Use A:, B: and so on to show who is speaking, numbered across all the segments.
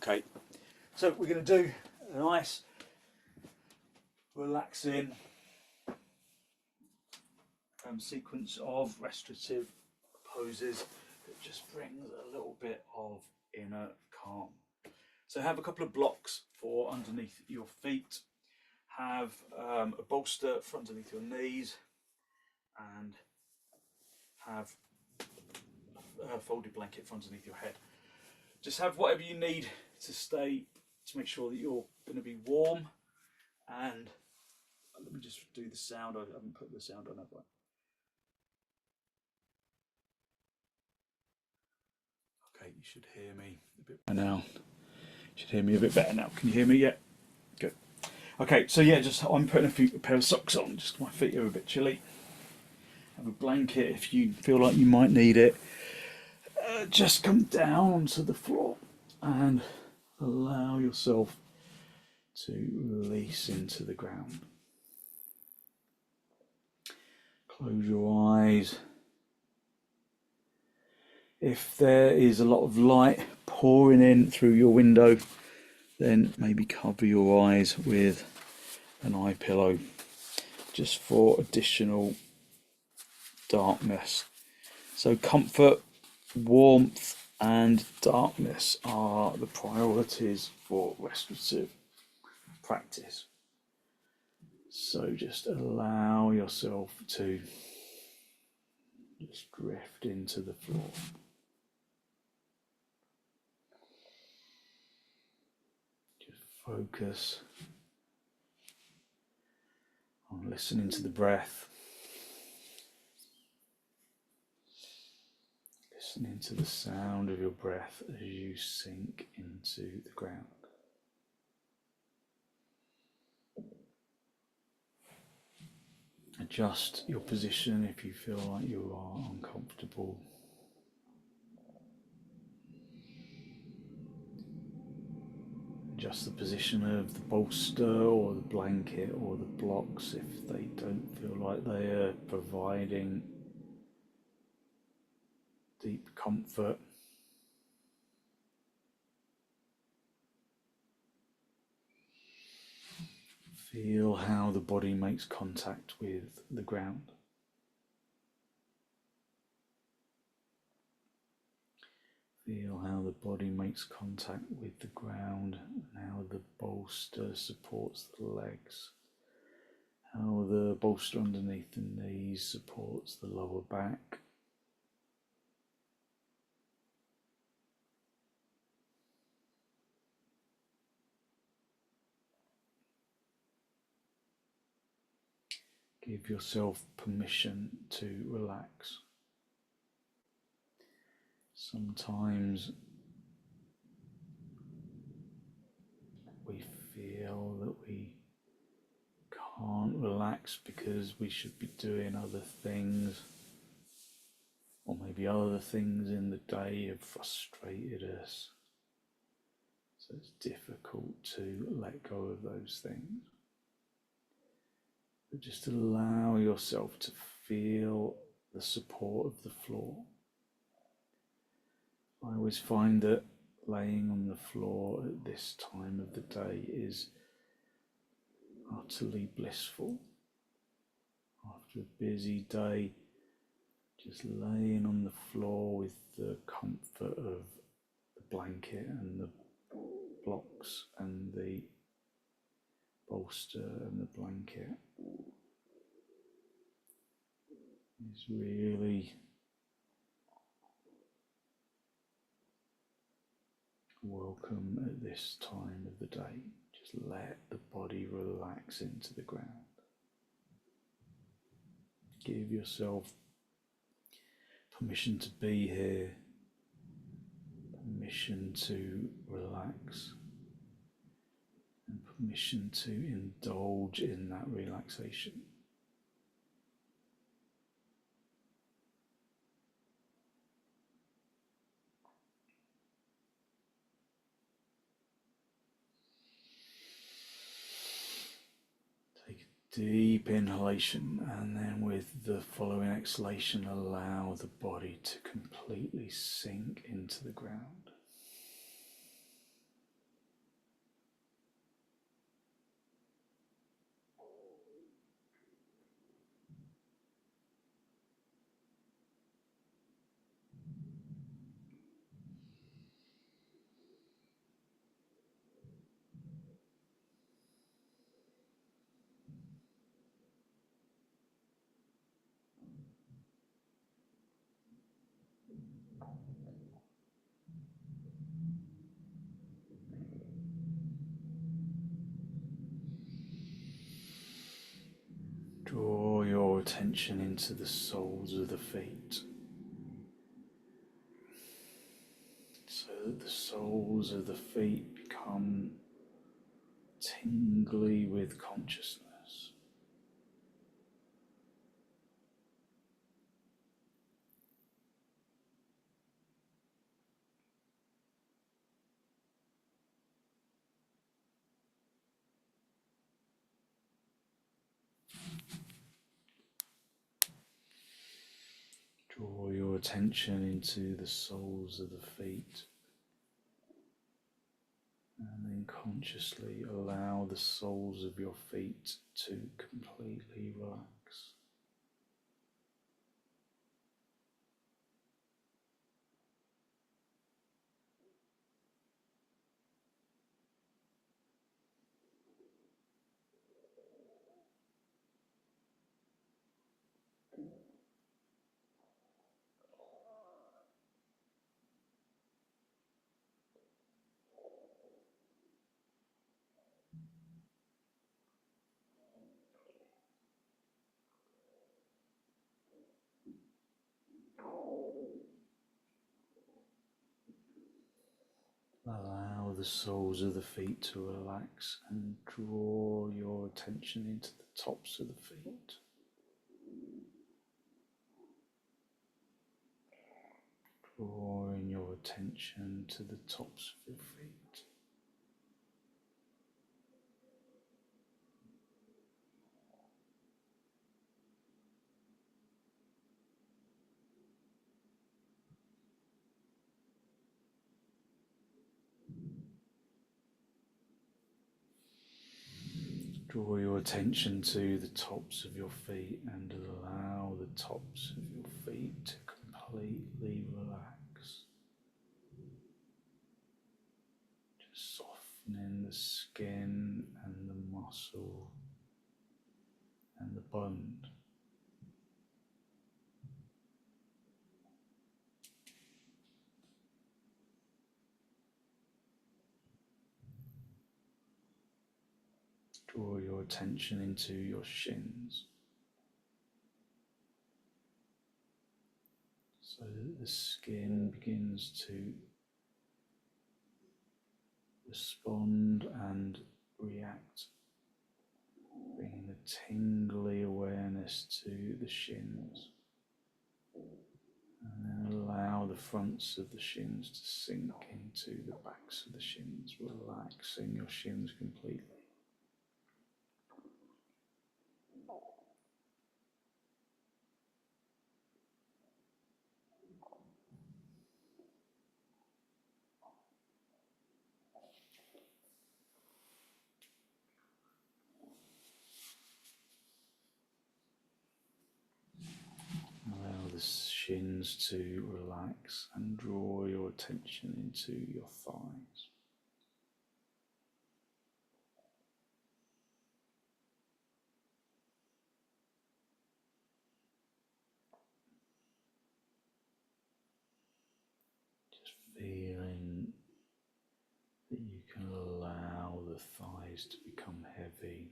A: Okay, so we're going to do a nice relaxing sequence of restorative poses that just brings a little bit of inner calm. So have a couple of blocks for underneath your feet, have a bolster for underneath your knees, and have a folded blanket for underneath your head. Just have whatever you need to make sure that you're going to be warm. And let me just do the sound. I haven't put the sound on, have I? Okay, you should hear me a bit better now. You should hear me a bit better now. Can you hear me yet? Good. Okay, so yeah, I'm putting a pair of socks on, just my feet are a bit chilly. Have a blanket if you feel like you might need it. Just come down onto the floor and allow yourself to release into the ground. Close your eyes. If there is a lot of light pouring in through your window, then maybe cover your eyes with an eye pillow just for additional darkness. So comfort, warmth and darkness are the priorities for restorative practice. So just allow yourself to just drift into the floor. Just focus on listening to the breath. Listening to the sound of your breath as you sink into the ground. Adjust your position if you feel like you are uncomfortable. Adjust the position of the bolster or the blanket or the blocks if they don't feel like they are providing deep comfort. Feel how the body makes contact with the ground. Feel how the body makes contact with the ground and how the bolster supports the legs. How the bolster underneath the knees supports the lower back. Give yourself permission to relax. Sometimes we feel that we can't relax because we should be doing other things, or maybe other things in the day have frustrated us. So it's difficult to let go of those things. But just allow yourself to feel the support of the floor. I always find that laying on the floor at this time of the day is utterly blissful. After a busy day, just laying on the floor with the comfort of the blanket and the blocks and the bolster and the blanket is really welcome at this time of the day. Just let the body relax into the ground. Give yourself permission to be here, permission to relax, and permission to indulge in that relaxation. Take a deep inhalation, and then with the following exhalation, allow the body to completely sink into the ground. Draw your attention into the soles of the feet, so that the soles of the feet become tingly with consciousness. Draw your attention into the soles of the feet, and then consciously allow the soles of your feet to completely relax. Allow the soles of the feet to relax and draw your attention into the tops of the feet. Drawing your attention to the tops of your feet. Draw your attention to the tops of your feet and allow the tops of your feet to completely relax. Just softening the skin and the muscle and the bone. Draw your attention into your shins, so that the skin begins to respond and react, bringing a tingly awareness to the shins, and then allow the fronts of the shins to sink into the backs of the shins, relaxing your shins completely. Allow the shins to relax and draw your attention into your thighs. Just feeling that you can allow the thighs to become heavy.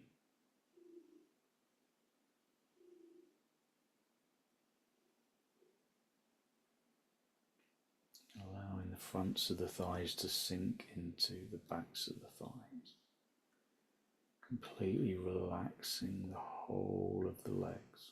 A: Allowing the fronts of the thighs to sink into the backs of the thighs, completely relaxing the whole of the legs.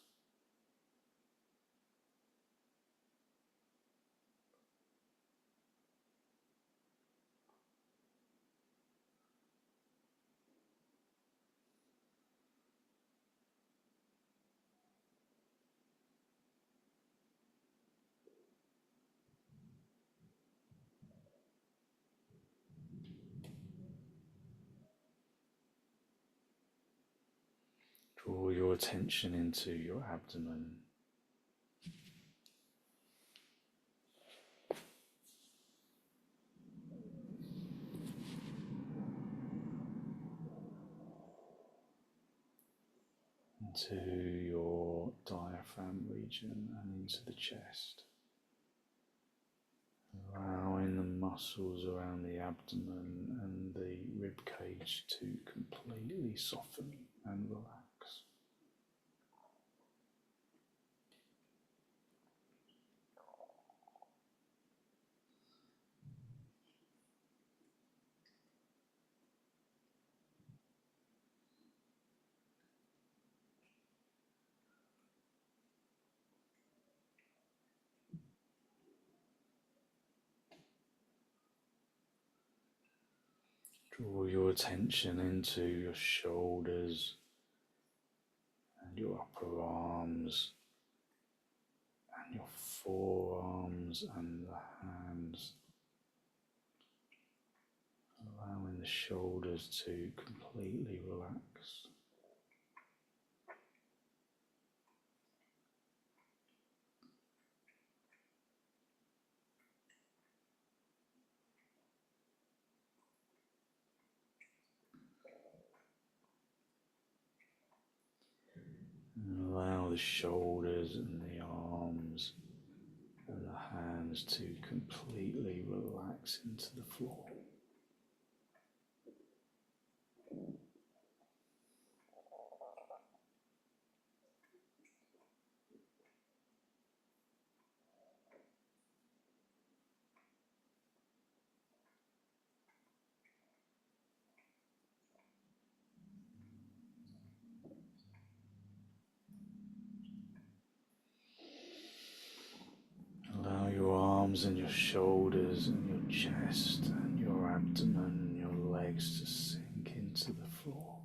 A: Draw your attention into your abdomen. Into your diaphragm region and into the chest. muscles around the abdomen and the rib cage to completely soften and relax. Draw your attention into your shoulders and your upper arms and your forearms and the hands, allowing the shoulders to completely relax. And allow the shoulders and the arms and the hands to completely relax into the floor. Allow your arms and your shoulders and your chest and your abdomen and your legs to sink into the floor.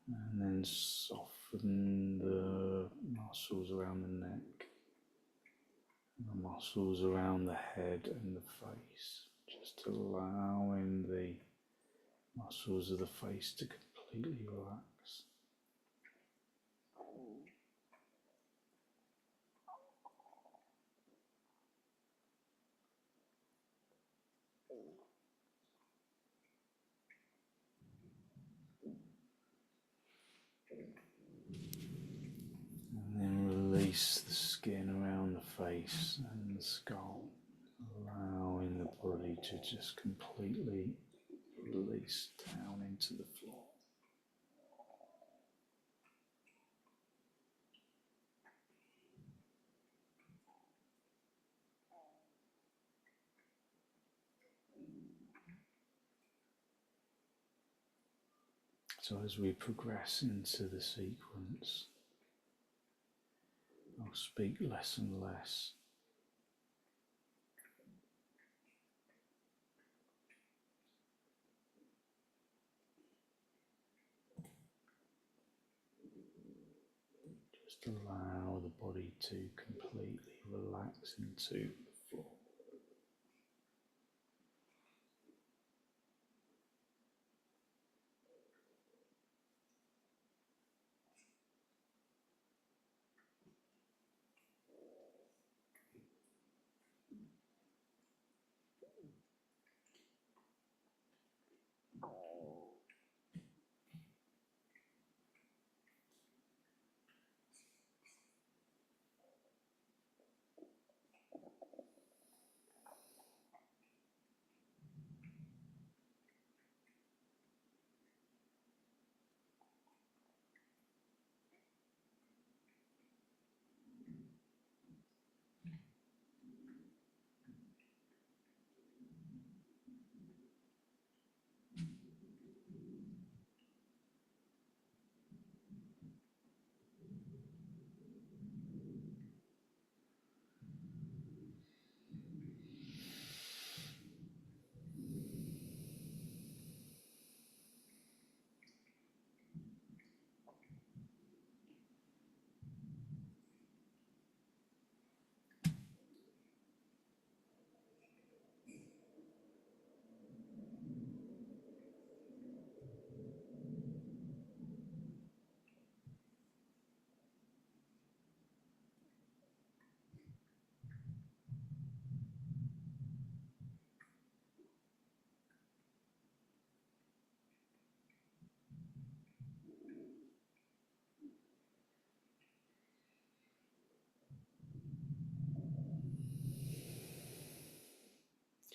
A: And then soften the muscles around the neck, and the muscles around the head and the face. Just allowing the muscles of the face to completely relax. And then release the skin around the face and the skull, allowing the body to just completely release down into the floor. So as we progress into the sequence, I'll speak less and less. Just allow the body to completely relax into the floor.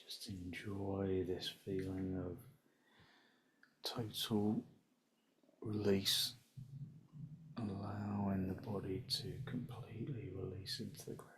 A: Just enjoy this feeling of total release, allowing the body to completely release into the ground.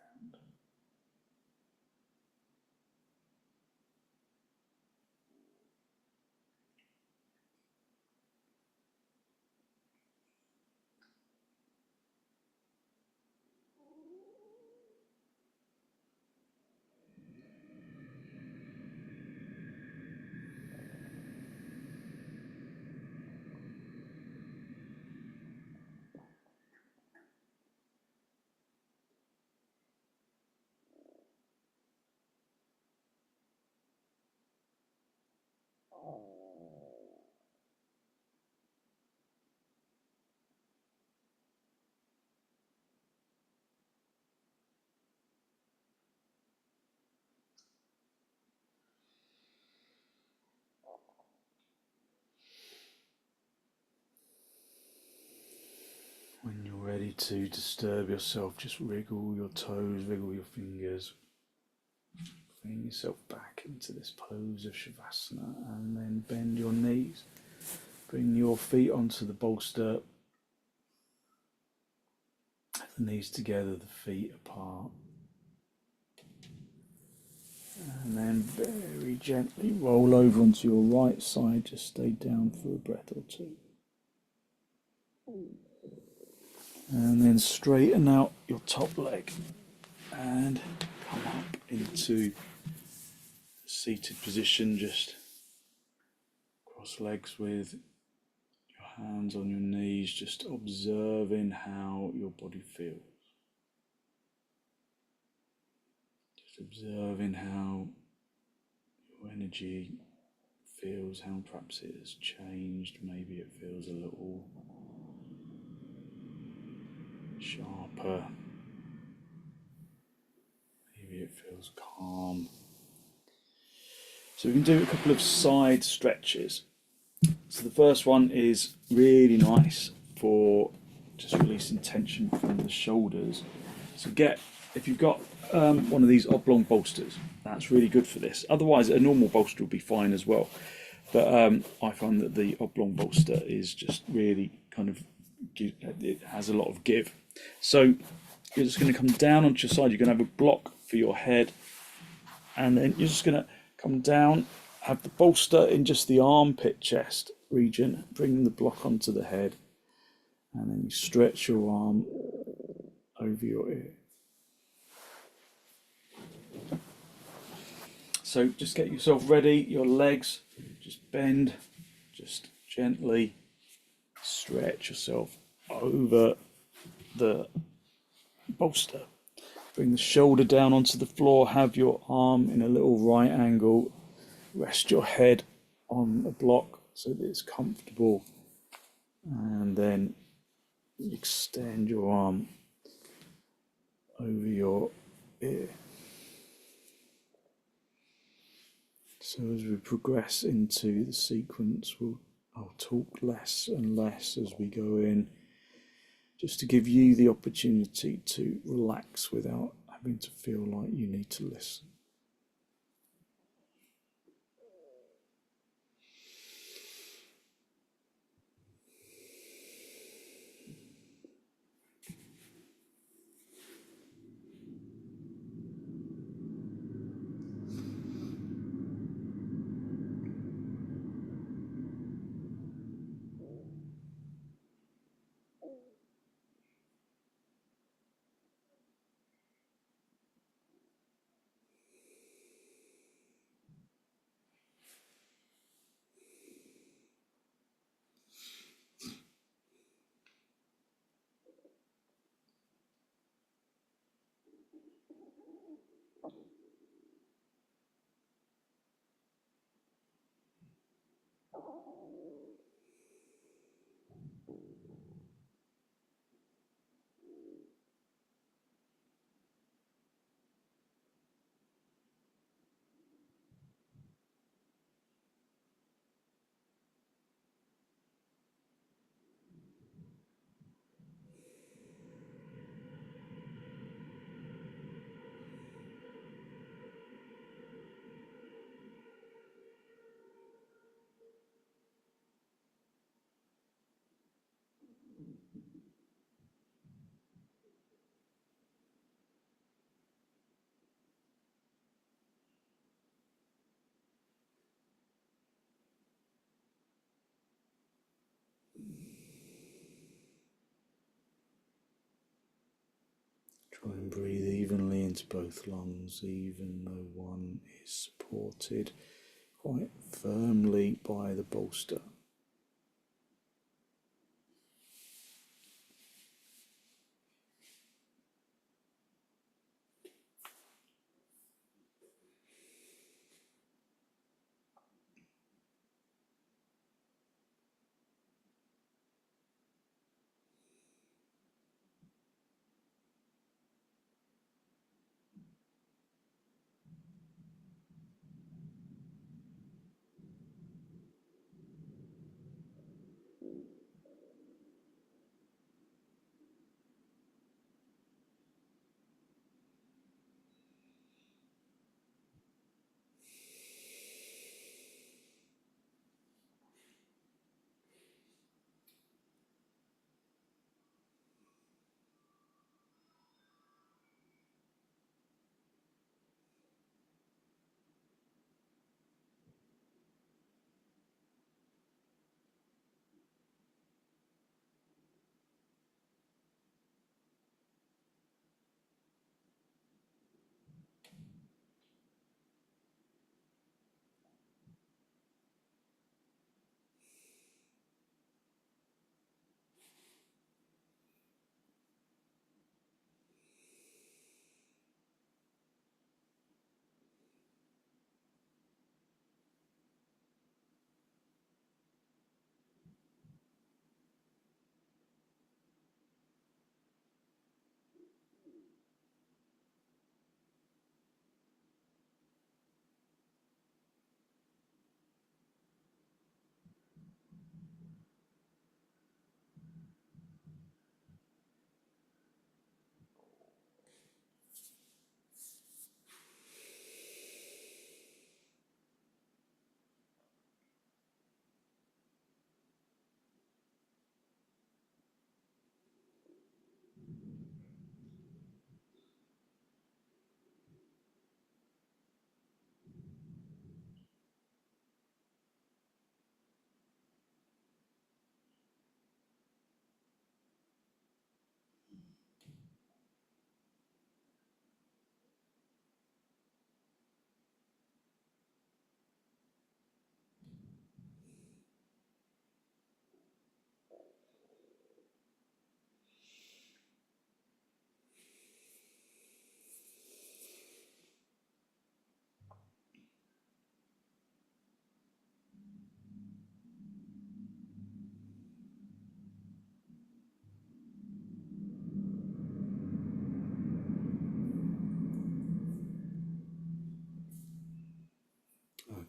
A: When you're ready to disturb yourself, just wriggle your toes, wriggle your fingers, bring yourself back into this pose of Shavasana, and then bend your knees. Bring your feet onto the bolster, the knees together, the feet apart. And then very gently roll over onto your right side, just stay down for a breath or two. And then straighten out your top leg and come up into seated position, just cross legs with your hands on your knees, just observing how your body feels. Just observing how your energy feels, how perhaps it has changed. Maybe it feels a little sharper. Maybe it feels calm. So we can do a couple of side stretches. So the first one is really nice for just releasing tension from the shoulders. So if you've got one of these oblong bolsters, that's really good for this. Otherwise, a normal bolster will be fine as well. But I find that the oblong bolster is just really it has a lot of give. So you're just going to come down onto your side. You're going to have a block for your head, and then you're just going to come down, have the bolster in just the armpit chest region, bring the block onto the head, and then you stretch your arm over your ear. So just get yourself ready, your legs, just bend, just gently stretch yourself over the bolster. Bring the shoulder down onto the floor, have your arm in a little right angle, rest your head on a block so that it's comfortable, and then extend your arm over your ear. So as we progress into the sequence, I'll talk less and less as we go in, just to give you the opportunity to relax without having to feel like you need to listen. Try and breathe evenly into both lungs, even though one is supported quite firmly by the bolster.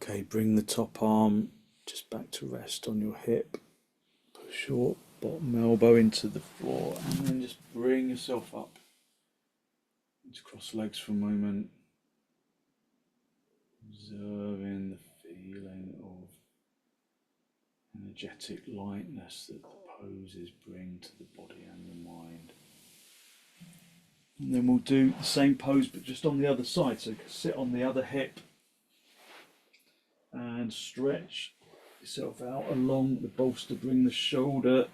A: Okay, bring the top arm just back to rest on your hip. Push your bottom elbow into the floor and then just bring yourself up. Just cross legs for a moment. Observing the feeling of energetic lightness that the poses bring to the body and the mind. And then we'll do the same pose but just on the other side. So sit on the other hip and stretch yourself out along the bolster. Bring the shoulder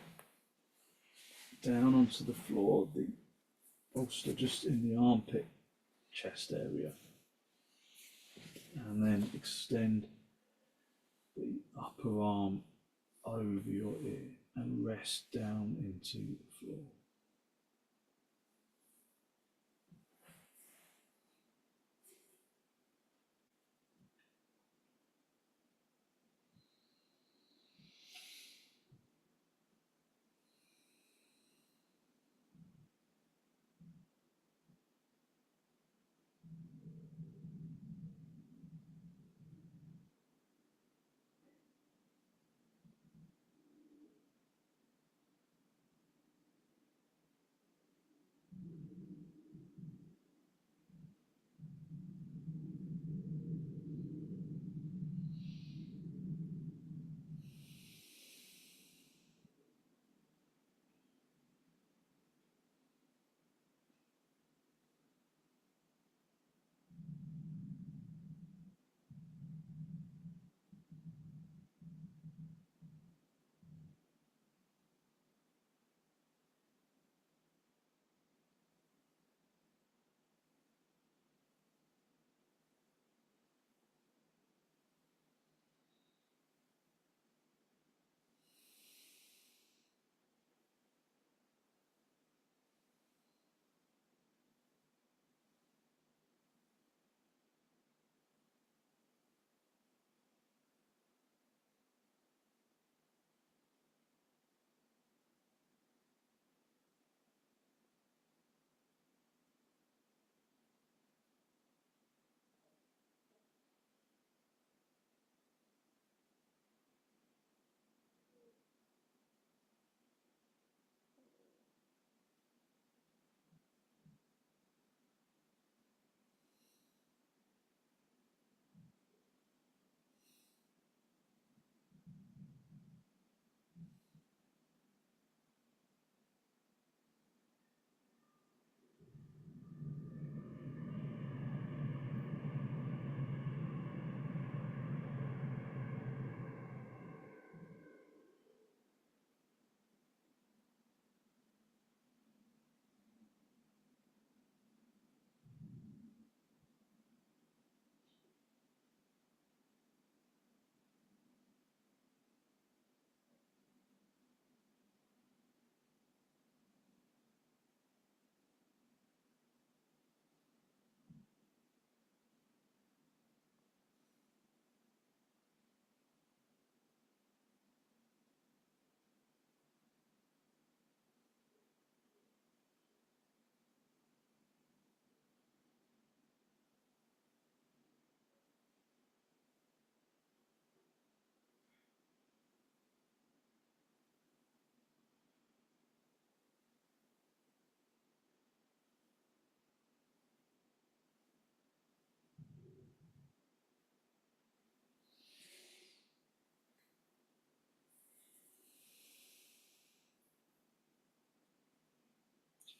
A: down onto the floor, the bolster just in the armpit, chest area. And then extend the upper arm over your ear and rest down into the floor.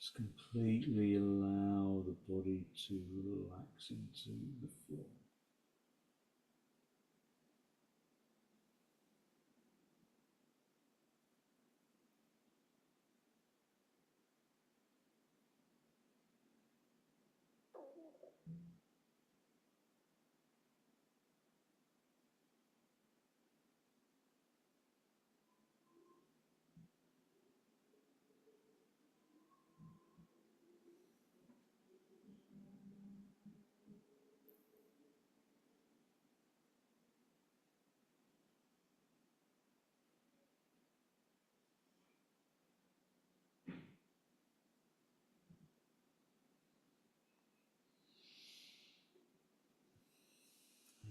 A: Just completely allow the body to relax into the floor.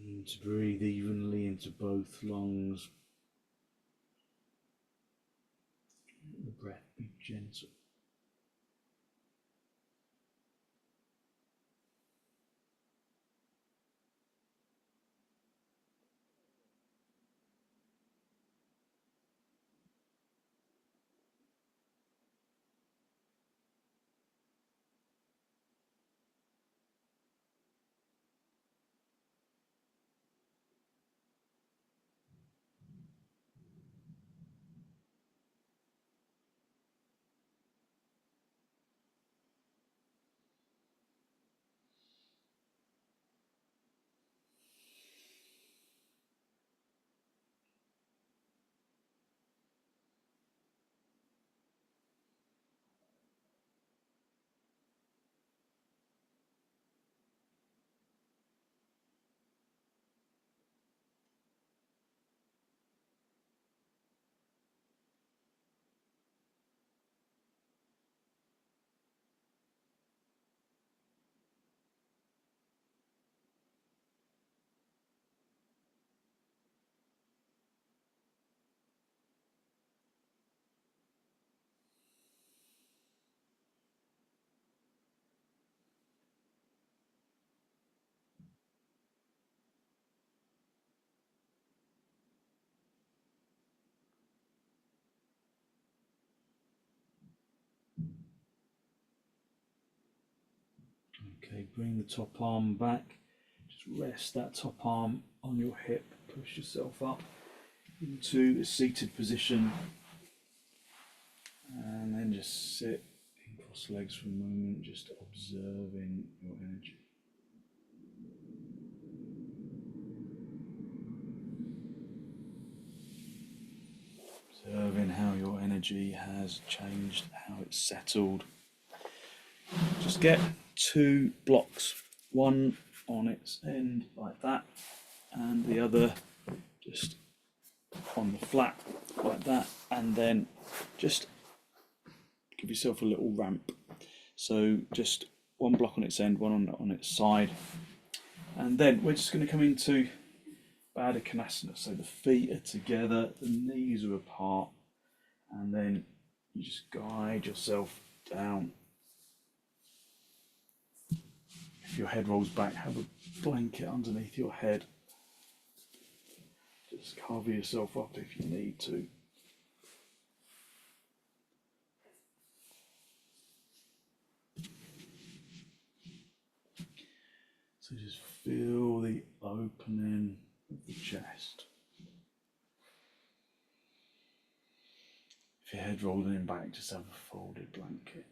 A: And to breathe evenly into both lungs. Let the breath be gentle. Okay, bring the top arm back. Just rest that top arm on your hip. Push yourself up into a seated position. And then just sit in cross legs for a moment, just observing your energy. Observing how your energy has changed, how it's settled. Just get 2 blocks, one on its end like that, and the other just on the flat like that, and then just give yourself a little ramp. So just 1 block on its end, one on its side, and then we're just going to come into Baddha Konasana. So the feet are together, the knees are apart, and then you just guide yourself down. If your head rolls back, have a blanket underneath your head. Just cover yourself up if you need to. So just feel the opening of the chest. If your head rolling back, just have a folded blanket.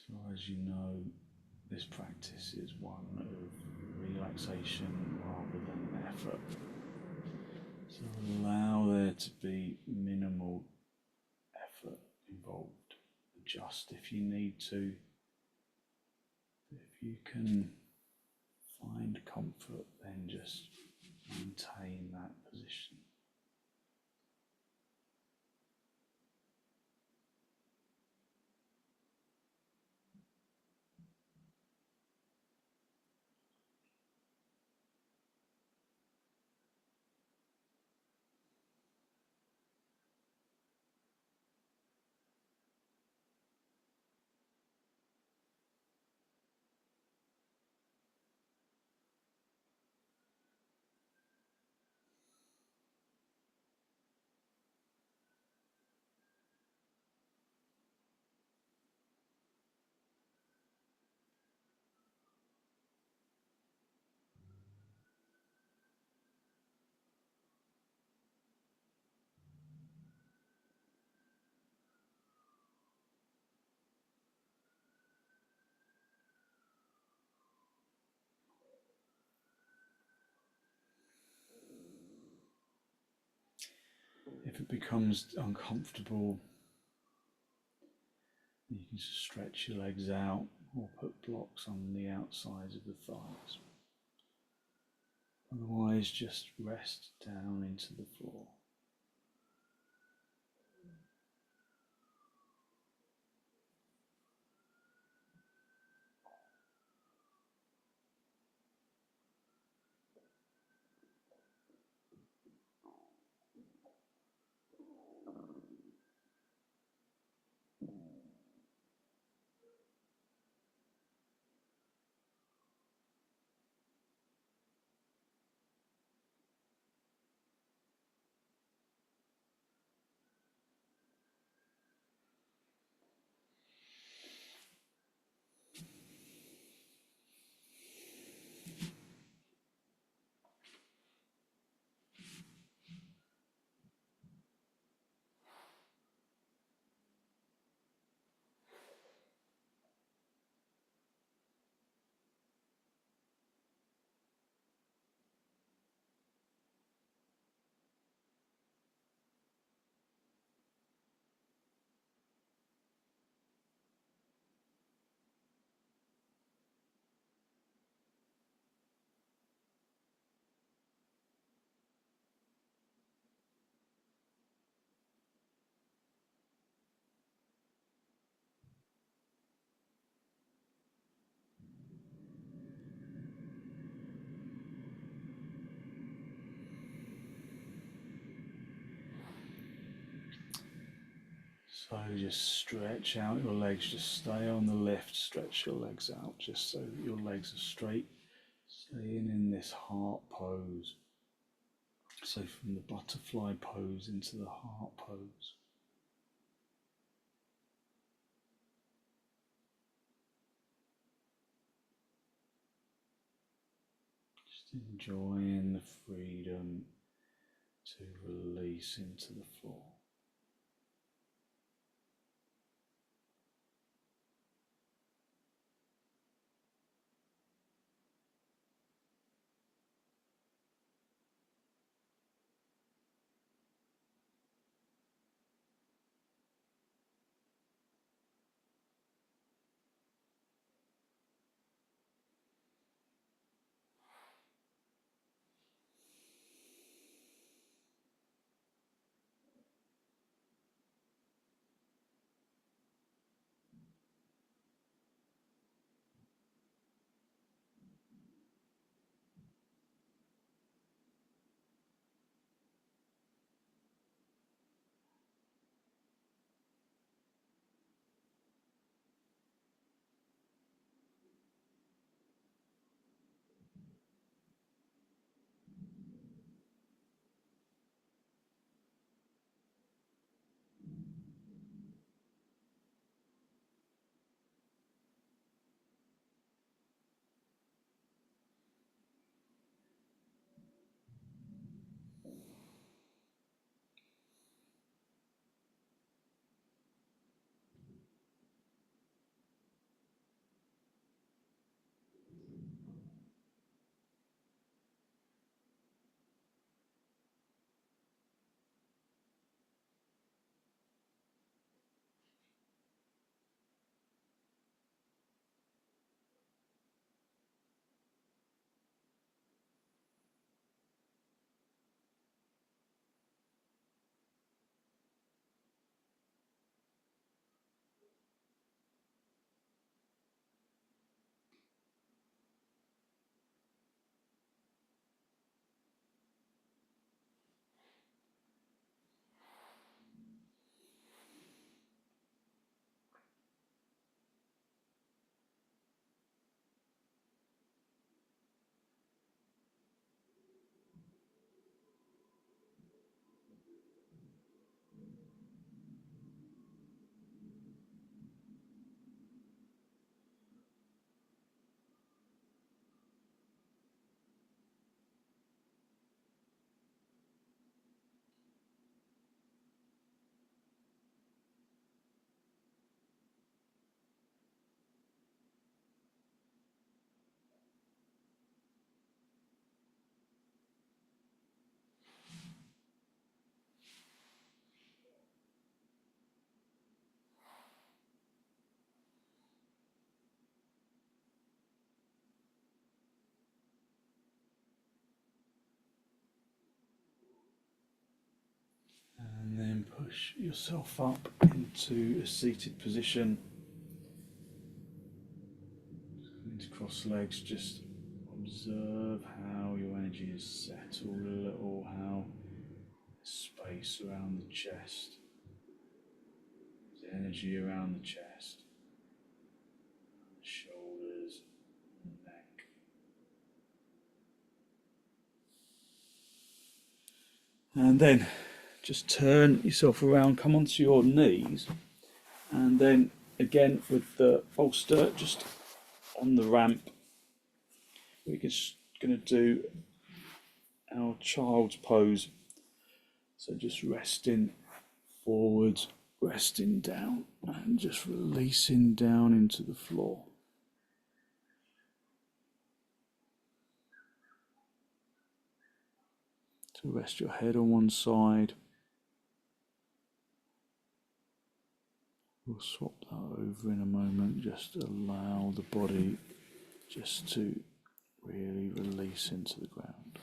A: So as you know, this practice is one of relaxation rather than effort. So allow there to be minimal effort involved. Adjust if you need to. If you can find comfort, then just maintain that position. If it becomes uncomfortable, you can just stretch your legs out or put blocks on the outsides of the thighs. Otherwise, just rest down into the floor. So just stretch out your legs, just stay on the lift, stretch your legs out just so that your legs are straight, staying in this heart pose. So from the butterfly pose into the heart pose. Just enjoying the freedom to release into the floor. push yourself up into a seated position. Into cross legs, just observe how your energy is settled a little, how space around the chest, there's energy around the chest, the shoulders, the neck. And then just turn yourself around, come onto your knees, and then again with the bolster just on the ramp, we're just going to do our child's pose. So just resting forwards, resting down, and just releasing down into the floor. So rest your head on one side. We'll swap that over in a moment. Just allow the body just to really release into the ground.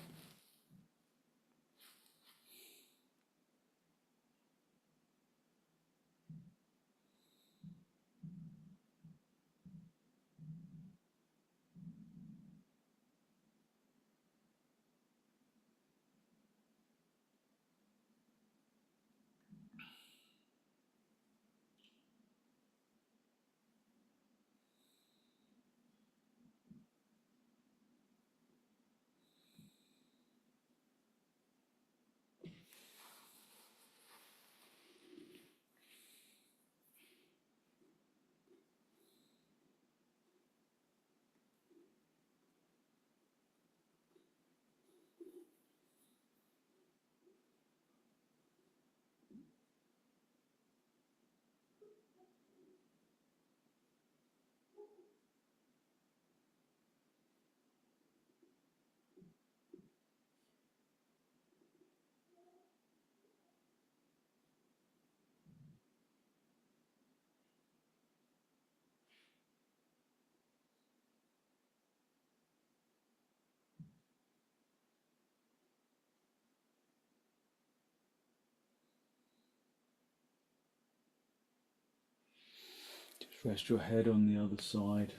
A: Just rest your head on the other side.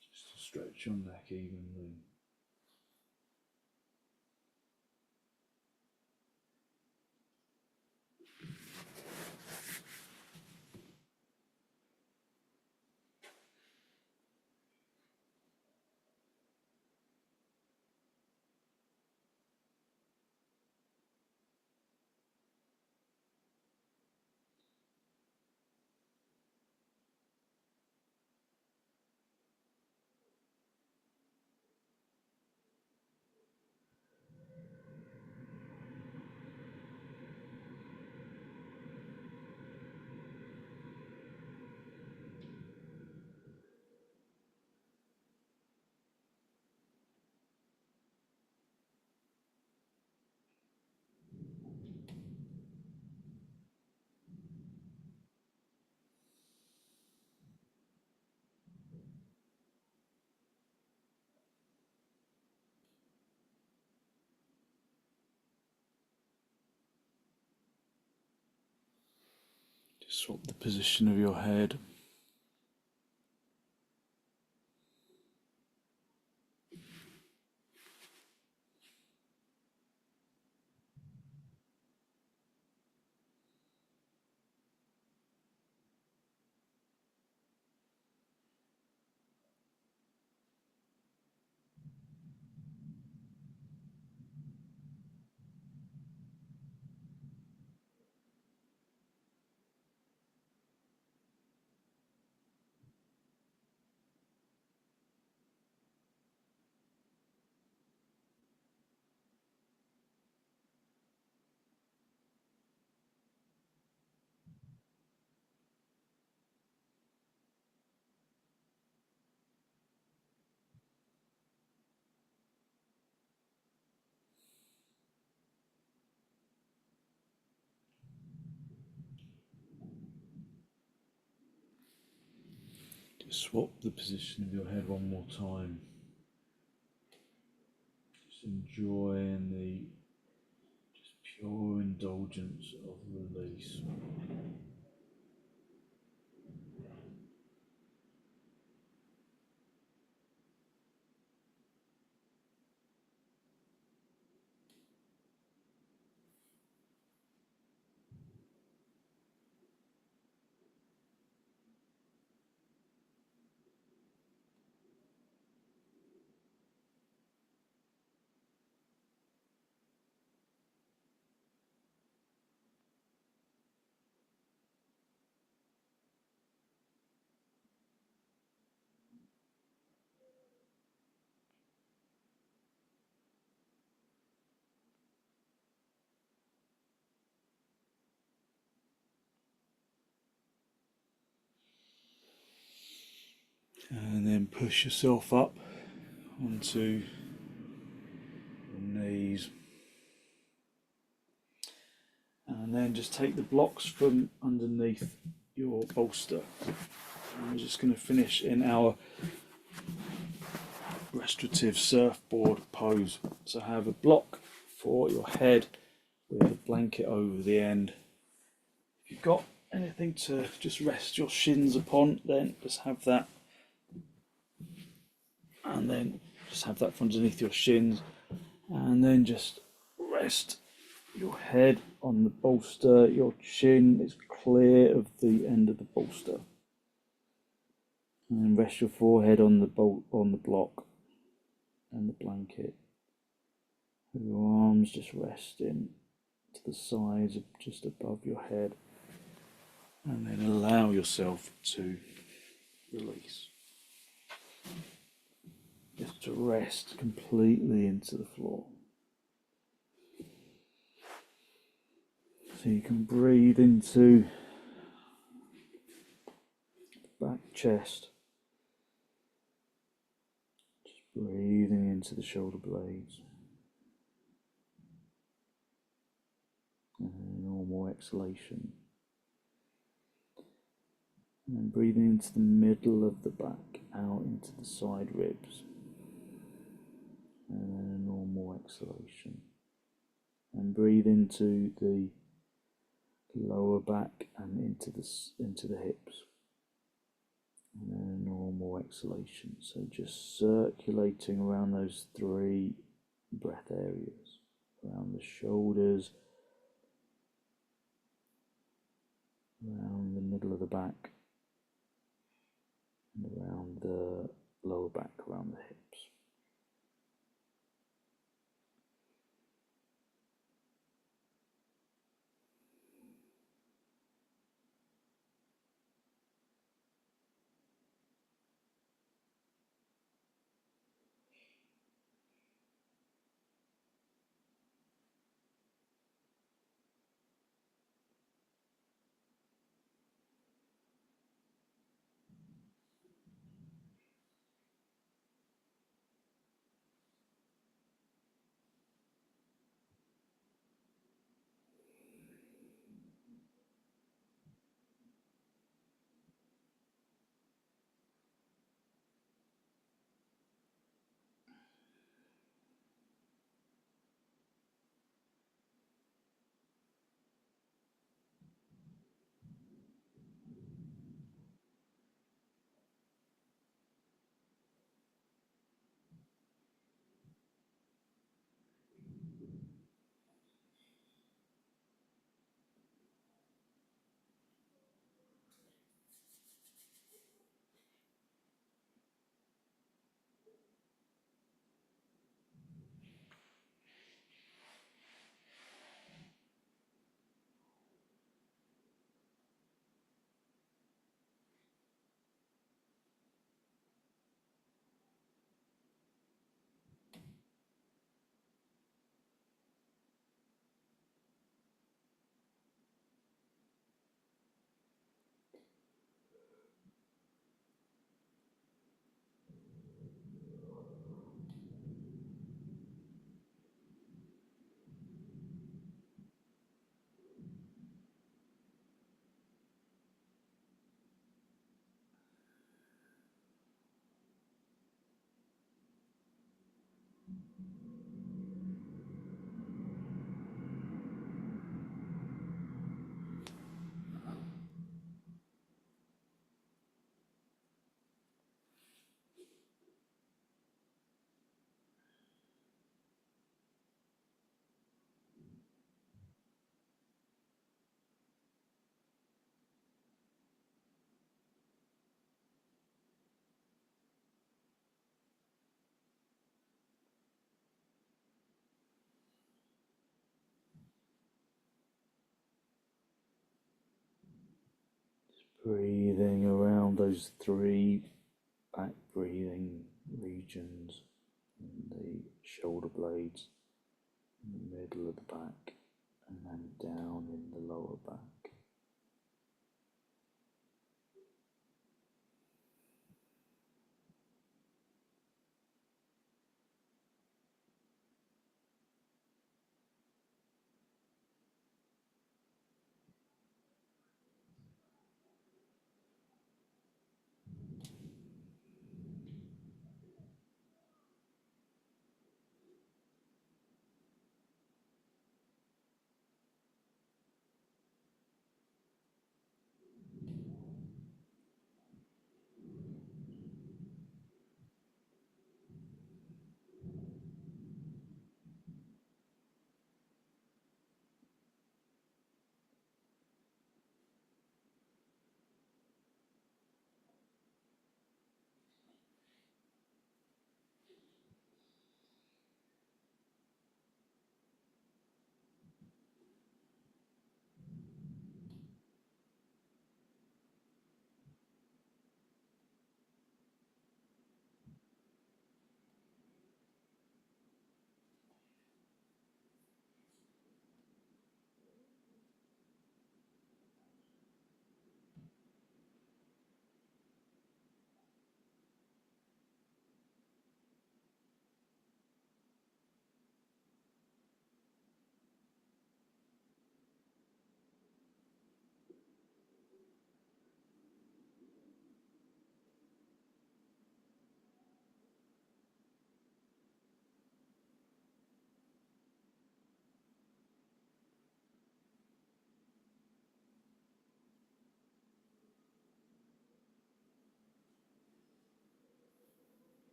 A: Just to stretch your neck evenly. Just swap the position of your head. Just swap the position of your head one more time. Just enjoying the Pure indulgence of release. And then push yourself up onto your knees. And then just take the blocks from underneath your bolster. And we're just going to finish in our restorative surfboard pose. So have a block for your head with a blanket over the end. If you've got anything to just rest your shins upon, then just have that. And then just have that from underneath your shins. And then just rest your head on the bolster. Your chin is clear of the end of the bolster. And then rest your forehead on the block and the blanket. Your arms just resting to the sides, just above your head. And then allow yourself to release. Just to rest completely into the floor. So you can breathe into the back chest. Just breathing into the shoulder blades. And a normal exhalation. And then breathing into the middle of the back, out into the side ribs. And then a normal exhalation. And breathe into the lower back and into the hips. And then a normal exhalation. So just circulating around those 3 breath areas. Around the shoulders, around the middle of the back, and around the lower back, around the hips. Breathing around those 3 back breathing regions in the shoulder blades, in the middle of the back, and then down in the lower back.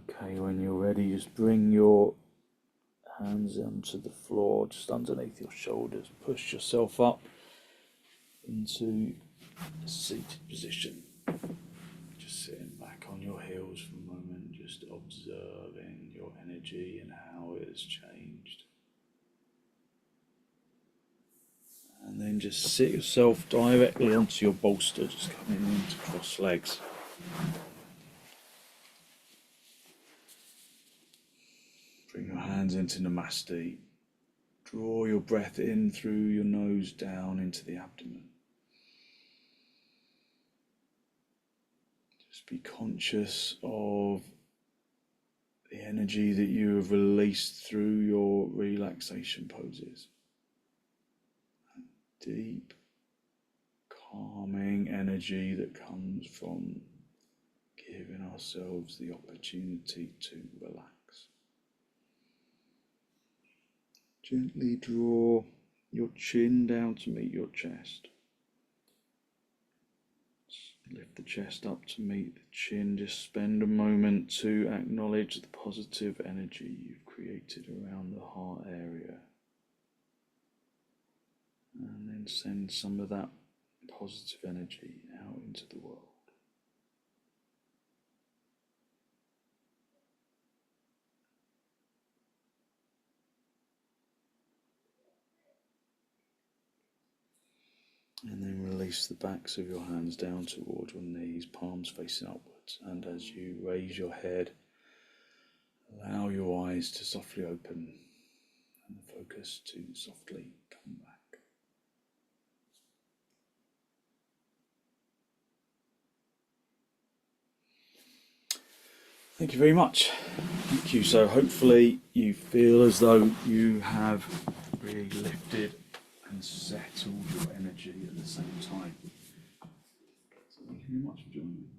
A: Okay, when you're ready, just bring your hands onto the floor, just underneath your shoulders. Push yourself up into a seated position. Just sitting back on your heels for a moment, just observing your energy and how it has changed. And then just sit yourself directly onto your bolster, just coming into cross legs. Bring your hands into Namaste. Draw your breath in through your nose down into the abdomen. Just be conscious of the energy that you have released through your relaxation poses. Deep, calming energy that comes from giving ourselves the opportunity to relax. Gently draw your chin down to meet your chest. Lift the chest up to meet the chin. Just spend a moment to acknowledge the positive energy you've created around the heart area. And then send some of that positive energy out into the world. And then release the backs of your hands down towards your knees, palms facing upwards. And as you raise your head, allow your eyes to softly open and the focus to softly come back. Thank you very much. Thank you. So hopefully you feel as though you have really lifted and settled your energy at the same time. So thank you very much for joining me.